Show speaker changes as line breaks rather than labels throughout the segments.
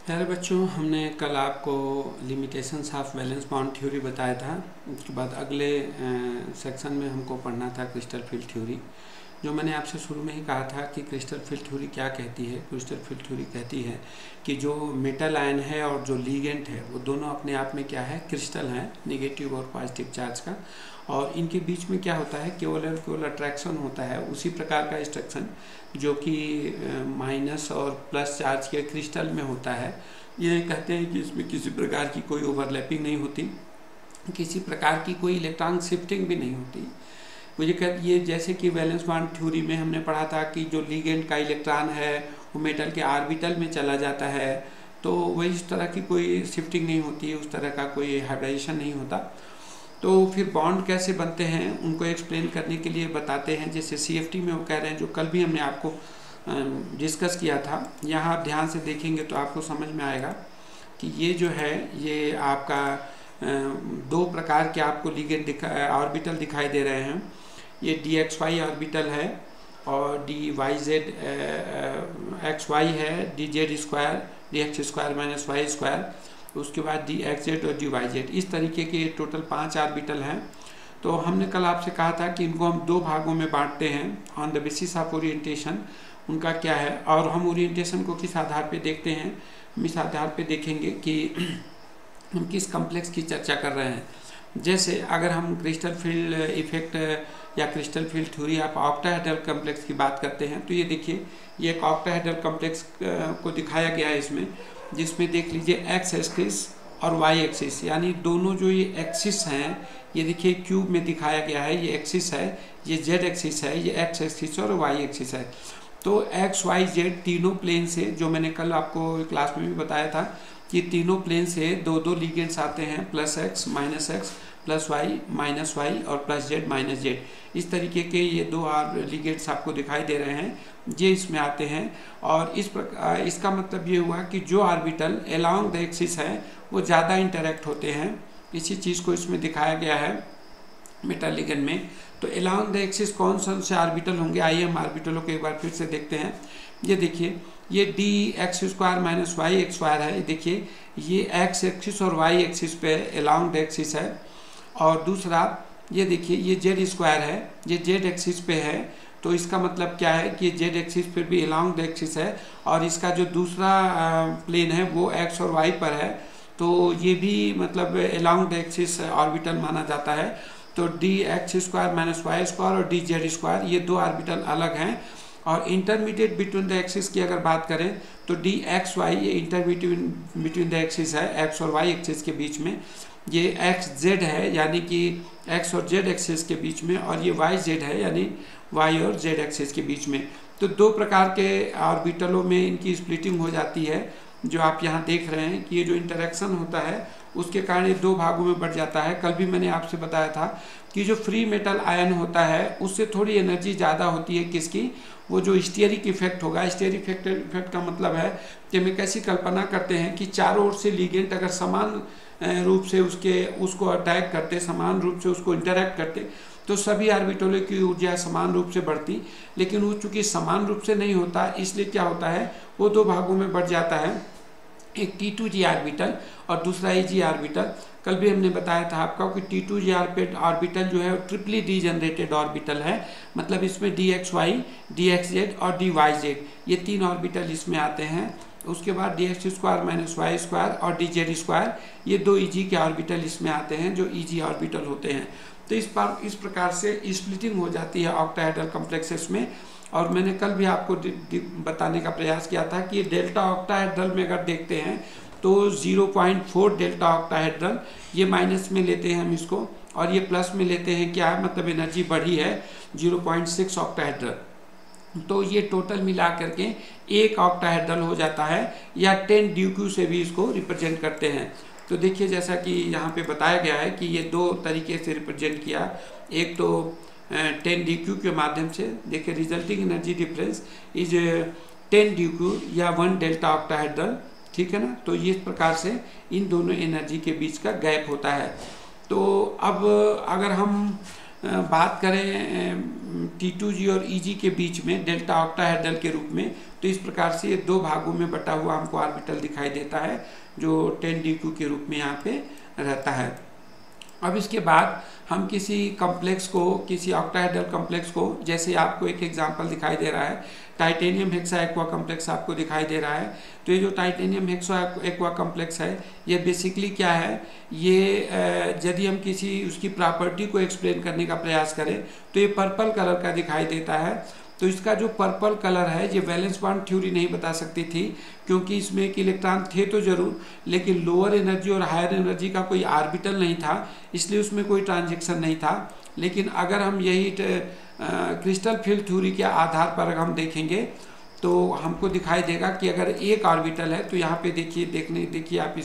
प्यारे बच्चों, हमने कल आपको limitations of valence bound theory बताया था। उसके बाद अगले सेक्शन में हमको पढ़ना था क्रिस्टल फील्ड थ्योरी। जो मैंने आपसे शुरू में ही कहा था कि क्रिस्टल फील्ड थ्योरी क्या कहती है। क्रिस्टल फील्ड थ्योरी कहती है कि जो मेटल आयन है और जो लीगेंट है वो दोनों अपने आप में क्या है, क्रिस्टल है, नेगेटिव और पॉजिटिव चार्ज का। और इनके बीच में क्या होता है, केवल और केवल अट्रैक्शन होता है। उसी प्रकार का इंस्ट्रक्शन जो कि माइनस और प्लस चार्ज के क्रिस्टल में होता है। ये कहते हैं कि इसमें किसी प्रकार की कोई ओवरलैपिंग नहीं होती, किसी प्रकार की कोई इलेक्ट्रॉन शिफ्टिंग भी नहीं होती। मुझे कहते ये जैसे कि वैलेंस बाउंड थ्योरी में हमने पढ़ा था कि जो लीगेंड का इलेक्ट्रॉन है वो मेटल के ऑर्बिटल में चला जाता है, तो वही इस तरह की कोई शिफ्टिंग नहीं होती, उस तरह का कोई हाइब्रिडेशन नहीं होता। तो फिर बॉन्ड कैसे बनते हैं उनको एक्सप्लेन करने के लिए बताते हैं। जैसे CFT में वो कह रहे हैं, जो कल भी हमने आपको डिस्कस किया था। यहाँ आप ध्यान से देखेंगे तो आपको समझ में आएगा कि ये जो है ये आपका दो प्रकार के आपको लिगेंड ऑर्बिटल दिखाई दे रहे हैं। ये DXY ऑर्बिटल है और DYZ XY है, DZ square, DX square minus Y square, उसके बाद DXZ और DYZ। इस तरीके के टोटल 5 ऑर्बिटल हैं। तो हमने कल आपसे कहा था कि इनको हम दो भागों में बांटते हैं on the basis of orientation. उनका क्या है और हम ओरिएंटेशन को किस आधार पे देखते हैं, हम इस आधार पे देखेंगे कि हम किस कॉम्प्लेक्स की चर्चा कर रहे हैं। जैसे अगर हम क्रिस्टल फील्ड इफेक्ट या crystal field theory of octahedral complex की बात करते हैं, तो ये देखिए ये एक ऑक्टाहेड्रल कॉम्प्लेक्स को दिखाया गया है इसमें, जिसमें देख लीजिए एक्स एक्सिस और वाई एक्सिस, यानी दोनों जो ये एक्सिस हैं, ये देखिए क्यूब में दिखाया गया है। ये एक्सिस है, ये जेड एक्सिस है, ये एक्स एक्सिस और वाई एक्सिस है। तो एक्स वाई जेड तीनों प्लेन से, जो मैंने कल आपको क्लास में भी बताया था कि तीनों प्लेन से दो दो लिगेंड्स आते हैं, plus X minus X, plus Y minus Y और प्लस जेड माइनस जेड। इस तरीके के ये दो लिगेंड्स आपको दिखाई दे रहे हैं, ये इसमें आते हैं। और इस प्रकार इसका मतलब ये हुआ कि जो ऑर्बिटल अलोंग द एक्सिस है वो ज़्यादा इंटरेक्ट होते हैं। इसी चीज़ को इसमें दिखाया गया है मेटल लिगेंड में। तो अलोंग द एक्सिस कौन से ऑर्बिटल होंगे, आइए हम ऑर्बिटलों को एक बार फिर से देखते हैं। ये देखिए ये DX square minus Y X square है। देखिए ये एक्स एक्सिस और वाई एक्सिस पे अलोंग द एक्सिस है। और दूसरा ये देखिए ये जेड स्क्वायर है, ये जेड एक्सिस पे है। तो इसका मतलब क्या है कि जेड एक्सिस फिर भी अलोंग द एक्सिस है और इसका जो दूसरा प्लेन है वो एक्स और वाई पर है, तो ये भी मतलब अलोंग द एक्सिस ऑर्बिटल माना जाता है। तो DX square minus Y square और DZ स्क्वायर ये दो ऑर्बिटल अलग हैं। और इंटरमीडिएट बिटवीन द एक्सिस की अगर बात करें तो DXY ये इंटरमीडिएट बिटवीन द एक्सिस है, एक्स और वाई एक्सिस के बीच में। ये XZ है यानी कि एक्स और जेड एक्सिस के बीच में, और ये YZ है यानी वाई और जेड एक्सिस के बीच में। तो दो प्रकार के ऑर्बिटलों में इनकी स्प्लिटिंग हो जाती है, जो आप यहाँ देख रहे हैं कि ये जो इंटरेक्शन होता है उसके कारण ये दो भागों में बढ़ जाता है। कल भी मैंने आपसे बताया था कि जो फ्री मेटल आयन होता है उससे थोड़ी एनर्जी ज़्यादा होती है किसकी, वो जो स्टीयरिक इफेक्ट होगा। स्टीयरिक इफेक्ट का मतलब है कि हम कैसी कल्पना करते हैं कि चारों ओर से लिगेंड अगर समान रूप से उसको अटैक करते, समान रूप से उसको इंटरैक्ट करते, तो सभी ऑर्बिटलों की ऊर्जा समान रूप से बढ़ती। लेकिन वो चूंकि समान रूप से नहीं होता, इसलिए क्या होता है वो दो भागों में बढ़ जाता है, एक T2G ऑर्बिटल और दूसरा EG ऑर्बिटल। कल भी हमने बताया था आपका कि T2G ऑर्बिटल जो है ट्रिपली डीजनरेटेड ऑर्बिटल है, मतलब इसमें DXY, DXZ और DYZ ये तीन ऑर्बिटल इसमें आते हैं। उसके बाद DX square minus Y square और DZ स्क्वायर ये दो EG के ऑर्बिटल इसमें आते हैं, जो EG ऑर्बिटल होते हैं। तो इस प्रकार से स्प्लिटिंग हो जाती है ऑक्टाहेड्रल कॉम्प्लेक्सेस में। और मैंने कल भी आपको बताने का प्रयास किया था कि डेल्टा ऑक्टाहेड्रल में अगर देखते हैं तो 0.4 डेल्टा ऑक्टाहेड्रल, ये माइनस में लेते हैं हम इसको, और ये प्लस में लेते हैं, क्या है मतलब एनर्जी बढ़ी है 0.6 ऑक्टाहेड्रल। तो ये टोटल मिला करके एक ऑक्टाहेड्रल हो जाता है, या 10 DQ से भी इसको रिप्रेजेंट करते हैं। तो देखिए जैसा कि यहाँ पे बताया गया है कि ये दो तरीके से रिप्रेजेंट किया, एक तो 10 DQ के माध्यम से। देखिए resulting energy difference is 10 DQ या 1 डेल्टा ऑक्टाहेड्रल, ठीक है ना। तो इस प्रकार से इन दोनों एनर्जी के बीच का गैप होता है। तो अब अगर हम बात करें T2G और EG के बीच में डेल्टा ऑक्टाहेड्रल के रूप में, तो इस प्रकार से ये 2 भागों में बटा हुआ हमको ऑर्बिटल दिखाई देता है जो 10d2 के रूप में यहाँ पे रहता है। अब इसके बाद हम किसी कॉम्प्लेक्स को, किसी ऑक्टाहेड्रल कॉम्प्लेक्स को, जैसे आपको एक एग्जांपल दिखाई दे रहा है, टाइटेनियम हेक्सा एक्वा कॉम्प्लेक्स आपको दिखाई दे रहा है। तो ये जो टाइटेनियम हेक्सा एक्वा कॉम्प्लेक्स है, ये बेसिकली क्या है, ये यदि हम किसी उसकी प्रॉपर्टी को एक्सप्लेन करने का प्रयास करें तो ये पर्पल कलर का दिखाई देता है। तो इसका जो पर्पल कलर है, ये वैलेंस बॉन्ड थ्योरी नहीं बता सकती थी, क्योंकि इसमें एक इलेक्ट्रॉन थे तो जरूर, लेकिन लोअर एनर्जी और हायर एनर्जी का कोई ऑर्बिटल नहीं था, इसलिए उसमें कोई ट्रांजैक्शन नहीं था। लेकिन अगर हम यही क्रिस्टल फील्ड थ्योरी के आधार पर अगर हम देखेंगे तो हमको दिखाई देगा कि अगर एक ऑर्बिटल है, तो यहाँ पे देखिए आप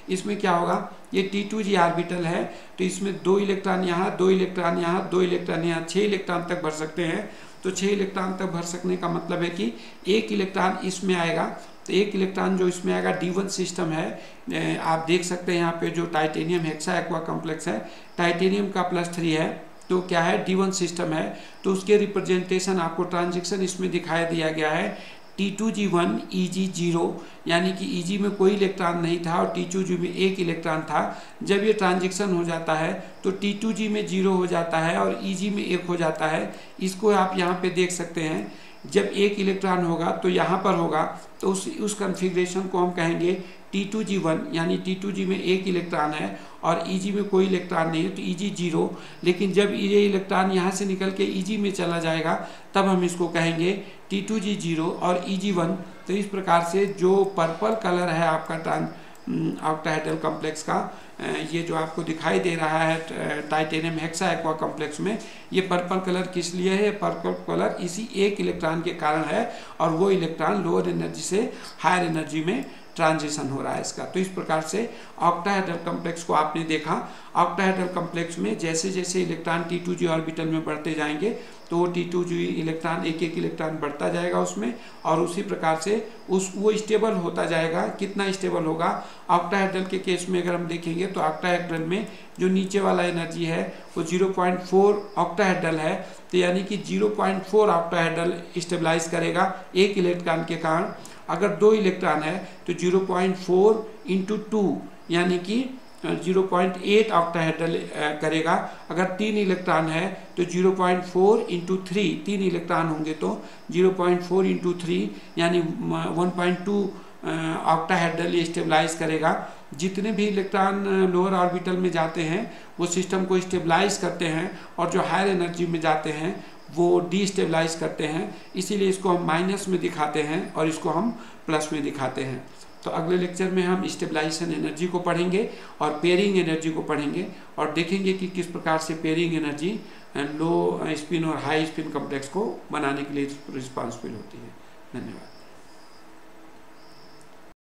इसमें क्या होगा, ये T2G ऑर्बिटल है, तो इसमें 2 इलेक्ट्रॉन यहाँ, 2 इलेक्ट्रॉन यहाँ, 2 इलेक्ट्रॉन यहाँ, 6 इलेक्ट्रॉन तक भर सकते हैं। तो 6 इलेक्ट्रॉन तक भर सकने का मतलब है कि एक इलेक्ट्रॉन इसमें आएगा, तो एक इलेक्ट्रॉन जो इसमें आएगा D1 सिस्टम है। आप देख सकते हैं यहाँ पे जो टाइटेनियम हेक्सा एक्वा कॉम्प्लेक्स है, टाइटेनियम का +3 है, तो क्या है, D1 सिस्टम है। तो उसके रिप्रेजेंटेशन आपको ट्रांजैक्शन इसमें दिखाई दिया गया है T2G1 EG0, यानी कि EG में कोई इलेक्ट्रॉन नहीं था और T2G में एक इलेक्ट्रॉन था। जब ये ट्रांजैक्शन हो जाता है तो T2G में 0 हो जाता है और EG में 1 हो जाता है। इसको आप यहाँ पे देख सकते हैं, जब एक इलेक्ट्रॉन होगा तो यहाँ पर होगा, तो उस कन्फिग्रेशन को हम कहेंगे T2G1, यानी T2G में एक इलेक्ट्रॉन है और EG में कोई इलेक्ट्रॉन नहीं है, तो EG0। लेकिन जब ये इलेक्ट्रॉन यहाँ से निकल के EG में चला जाएगा तब हम इसको कहेंगे T2G0 और EG1। तो इस प्रकार से जो पर्पल कलर है आपका ऑक्टाहेड्रल कॉम्प्लेक्स का, ये जो आपको दिखाई दे रहा है टाइटेनियम हेक्सा एक्वा कॉम्प्लेक्स में, ये पर्पल कलर किस लिए है, पर्पल कलर इसी एक इलेक्ट्रॉन के कारण है, और वो इलेक्ट्रॉन लोअर एनर्जी से हायर एनर्जी में ट्रांजिशन हो रहा है इसका। तो इस प्रकार से ऑक्टाहेड्रल कॉम्प्लेक्स को आपने देखा। ऑक्टाहेड्रल कॉम्प्लेक्स में जैसे जैसे इलेक्ट्रॉन T2G ऑर्बिटल में बढ़ते जाएंगे तो वो T2G इलेक्ट्रॉन एक इलेक्ट्रॉन बढ़ता जाएगा उसमें, और उसी प्रकार से वो स्टेबल होता जाएगा। कितना स्टेबल होगा, ऑक्टाहेड्रल के केस में अगर हम देखेंगे तो ऑक्टाहेड्रल में जो नीचे वाला एनर्जी है वो 0.4 ऑक्टाहेड्रल है, तो यानी कि 0.4 ऑक्टाहेड्रल स्टेबलाइज करेगा एक इलेक्ट्रॉन के कारण। अगर 2 इलेक्ट्रॉन है तो 0.4 × 2 यानी कि 0.8 ऑक्टाहेड्रल करेगा। अगर 3 इलेक्ट्रॉन है तो 0.4 × 3, 3 इलेक्ट्रॉन होंगे तो 0.4 × 3 यानी 1.2 ऑक्टाहेड्रल ये स्टेबलाइज करेगा। जितने भी इलेक्ट्रॉन लोअर ऑर्बिटल में जाते हैं वो सिस्टम को स्टेबलाइज करते हैं, और जो हायर एनर्जी में जाते हैं वो डीस्टेबलाइज करते हैं। इसीलिए इसको हम माइनस में दिखाते हैं और इसको हम प्लस में दिखाते हैं। तो अगले लेक्चर में हम स्टेबलाइजेशन एनर्जी को पढ़ेंगे और पेयरिंग एनर्जी को पढ़ेंगे, और देखेंगे कि किस प्रकार से पेयरिंग एनर्जी लो स्पिन और हाई स्पिन कॉम्प्लेक्स को बनाने के लिए रिस्पॉन्सिबल होती है। धन्यवाद।